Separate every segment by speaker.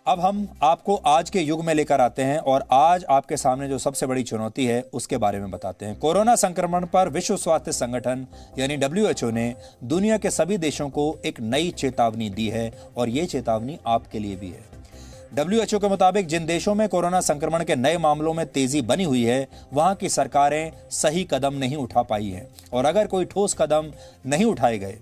Speaker 1: अब हम आपको आज के युग में लेकर आते हैं और आज आपके सामने जो सबसे बड़ी चुनौती है उसके बारे में बताते हैं। कोरोना संक्रमण पर विश्व स्वास्थ्य संगठन यानी WHO ने दुनिया के सभी देशों को एक नई चेतावनी दी है और ये चेतावनी आपके लिए भी है। WHO के मुताबिक जिन देशों में कोरोना संक्रमण के नए मामलों में तेजी बनी हुई है, वहां की सरकारें सही कदम नहीं उठा पाई हैं और अगर कोई ठोस कदम नहीं उठाए गए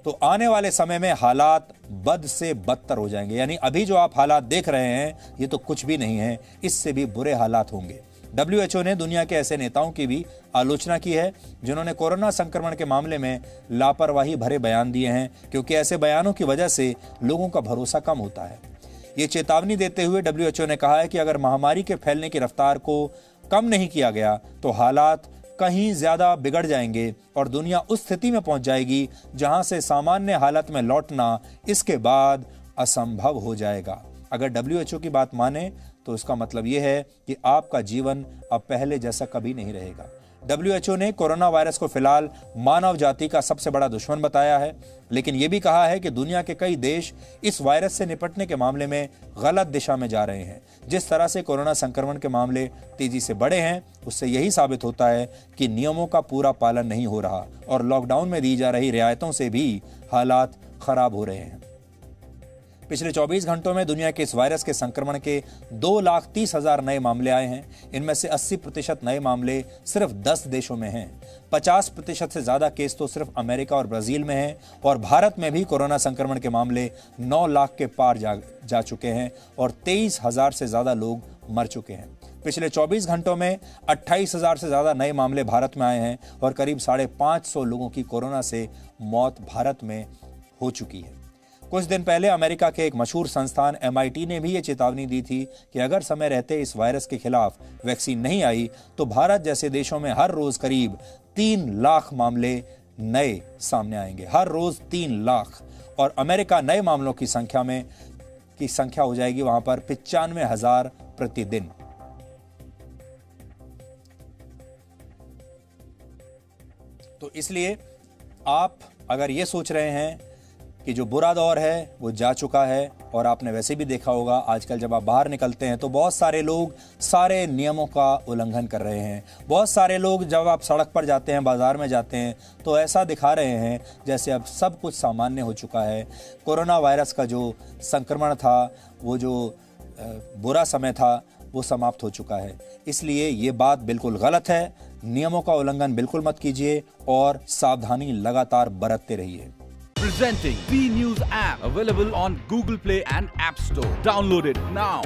Speaker 1: तो आने वाले समय में हालात बद से बदतर हो जाएंगे। यानी अभी जो आप हालात देख रहे हैं ये तो कुछ भी नहीं है, इससे भी बुरे हालात होंगे। WHO ने दुनिया के ऐसे नेताओं की भी आलोचना की है जिन्होंने कोरोना संक्रमण के मामले में लापरवाही भरे बयान दिए हैं, क्योंकि ऐसे बयानों की वजह से लोगों का भरोसा कम होता है। ये चेतावनी देते हुए WHO ने कहा है कि अगर महामारी के फैलने की रफ्तार को कम नहीं किया गया तो हालात कहीं ज्यादा बिगड़ जाएंगे और दुनिया उस स्थिति में पहुंच जाएगी जहां से सामान्य हालत में लौटना इसके बाद असंभव हो जाएगा। अगर WHO की बात माने तो इसका मतलब यह है कि आपका जीवन अब पहले जैसा कभी नहीं रहेगा। WHO ने कोरोना वायरस को फिलहाल मानव जाति का सबसे बड़ा दुश्मन बताया है, लेकिन यह भी कहा है कि दुनिया के कई देश इस वायरस से निपटने के मामले में गलत दिशा में जा रहे हैं। जिस तरह से कोरोना संक्रमण के मामले तेजी से बढ़े हैं, उससे यही साबित होता है कि नियमों का पूरा पालन नहीं हो रहा और लॉकडाउन में दी जा रही रियायतों से भी हालात खराब हो रहे हैं। पिछले 24 घंटों में दुनिया के इस वायरस के संक्रमण के 2,30,000 नए मामले आए हैं। इनमें से 80% नए मामले सिर्फ 10 देशों में हैं। 50% से ज्यादा केस तो सिर्फ अमेरिका और ब्राजील में हैं और भारत में भी कोरोना संक्रमण के मामले 9 लाख के पार जा चुके हैं और 23,000 से ज्यादा लोग मर चुके हैं। पिछले 24 घंटों में 28,000 से ज्यादा नए मामले भारत में आए हैं और करीब 550 लोगों की कोरोना से मौत भारत में हो चुकी है। कुछ दिन पहले अमेरिका के एक मशहूर संस्थान MIT ने भी ये चेतावनी दी थी कि अगर समय रहते इस वायरस के खिलाफ वैक्सीन नहीं आई तो भारत जैसे देशों में हर रोज करीब 3 लाख मामले नए सामने आएंगे। हर रोज 3 लाख। और अमेरिका नए मामलों की संख्या हो जाएगी वहां पर 95,000 प्रतिदिन। तो इसलिए आप अगर ये सोच रहे हैं कि जो बुरा दौर है वो जा चुका है, और आपने वैसे भी देखा होगा आजकल जब आप बाहर निकलते हैं तो बहुत सारे लोग सारे नियमों का उल्लंघन कर रहे हैं। बहुत सारे लोग जब आप सड़क पर जाते हैं, बाजार में जाते हैं तो ऐसा दिखा रहे हैं जैसे अब सब कुछ सामान्य हो चुका है। कोरोना वायरस का जो संक्रमण था, वो जो बुरा समय था, वो समाप्त हो चुका है। इसलिए ये बात बिल्कुल गलत है। नियमों का उल्लंघन बिल्कुल मत कीजिए और सावधानी लगातार बरतते रहिए।
Speaker 2: Presenting B News app, available on Google Play and App Store. Download it now.